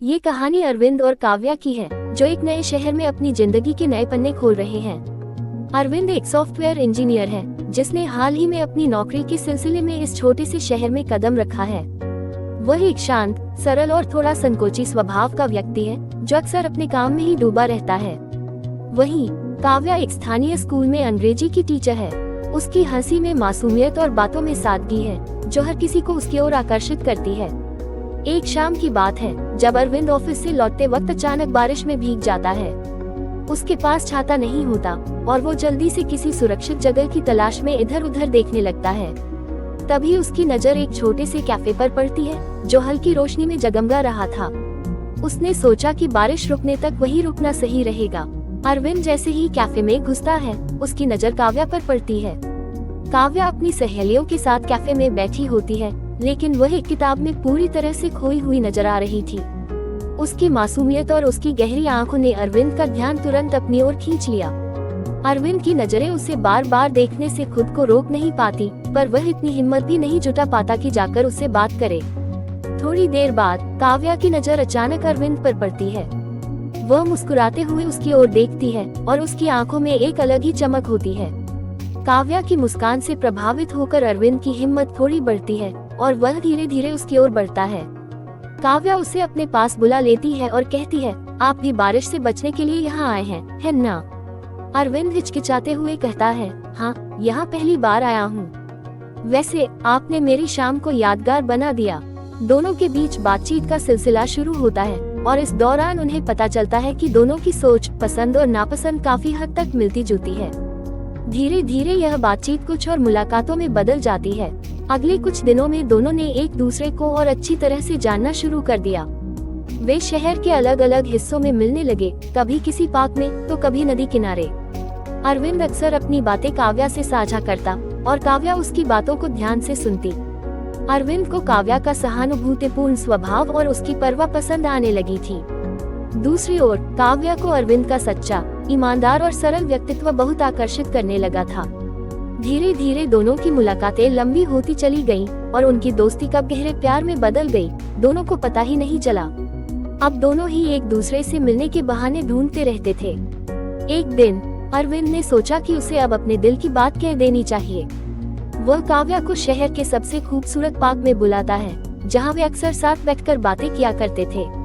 ये कहानी अरविंद और काव्या की है, जो एक नए शहर में अपनी जिंदगी के नए पन्ने खोल रहे हैं। अरविंद एक सॉफ्टवेयर इंजीनियर है, जिसने हाल ही में अपनी नौकरी के सिलसिले में इस छोटे से शहर में कदम रखा है। वह एक शांत, सरल और थोड़ा संकोची स्वभाव का व्यक्ति है, जो अक्सर अपने काम में ही डूबा रहता है। वहीं काव्या एक स्थानीय स्कूल में अंग्रेजी की टीचर है। उसकी हंसी में मासूमियत और बातों में सादगी है, जो हर किसी को उसकी ओर आकर्षित करती है। एक शाम की बात है, जब अरविंद ऑफिस से लौटते वक्त अचानक बारिश में भीग जाता है। उसके पास छाता नहीं होता और वो जल्दी से किसी सुरक्षित जगह की तलाश में इधर उधर देखने लगता है। तभी उसकी नजर एक छोटे से कैफे पर पड़ती है, जो हल्की रोशनी में जगमगा रहा था। उसने सोचा कि बारिश रुकने तक वहीं रुकना सही रहेगा। अरविंद जैसे ही कैफे में घुसता है, उसकी नजर काव्या पर पड़ती है। काव्या अपनी सहेलियों के साथ कैफे में बैठी होती है, लेकिन वह एक किताब में पूरी तरह से खोई हुई नजर आ रही थी। उसकी मासूमियत और उसकी गहरी आंखों ने अरविंद का ध्यान तुरंत अपनी ओर खींच लिया। अरविंद की नजरें उसे बार बार देखने से खुद को रोक नहीं पाती, पर वह इतनी हिम्मत भी नहीं जुटा पाता कि जाकर उससे बात करे। थोड़ी देर बाद काव्या की नजर अचानक अरविंद पर पड़ती है। वह मुस्कुराते हुए उसकी ओर देखती है और उसकी आंखों में एक अलग ही चमक होती है। काव्या की मुस्कान से प्रभावित होकर अरविंद की हिम्मत थोड़ी बढ़ती है और वह धीरे धीरे उसकी ओर बढ़ता है। काव्या उसे अपने पास बुला लेती है और कहती है, आप भी बारिश से बचने के लिए यहाँ आए हैं, है ना? अरविंद हिचकिचाते हुए कहता है, हाँ, यहाँ पहली बार आया हूँ। वैसे आपने मेरी शाम को यादगार बना दिया। दोनों के बीच बातचीत का सिलसिला शुरू होता है और इस दौरान उन्हें पता चलता है कि दोनों की सोच, पसंद और नापसंद काफी हद तक मिलती जुलती है। धीरे धीरे यह बातचीत कुछ और मुलाकातों में बदल जाती है। अगले कुछ दिनों में दोनों ने एक दूसरे को और अच्छी तरह से जानना शुरू कर दिया। वे शहर के अलग अलग हिस्सों में मिलने लगे, कभी किसी पार्क में तो कभी नदी किनारे। अरविंद अक्सर अपनी बातें काव्या से साझा करता और काव्या उसकी बातों को ध्यान से सुनती। अरविंद को काव्या का सहानुभूतिपूर्ण स्वभाव और उसकी परवाह पसंद आने लगी थी। दूसरी ओर काव्या को अरविंद का सच्चा, ईमानदार और सरल व्यक्तित्व बहुत आकर्षित करने लगा था। धीरे धीरे दोनों की मुलाकातें लंबी होती चली गईं और उनकी दोस्ती कब गहरे प्यार में बदल गई, दोनों को पता ही नहीं चला। अब दोनों ही एक दूसरे से मिलने के बहाने ढूंढते रहते थे। एक दिन अरविंद ने सोचा कि उसे अब अपने दिल की बात कह देनी चाहिए। वह काव्या को शहर के सबसे खूबसूरत पार्क में बुलाता है, जहाँ वे अक्सर साथ बैठकर बातें किया करते थे।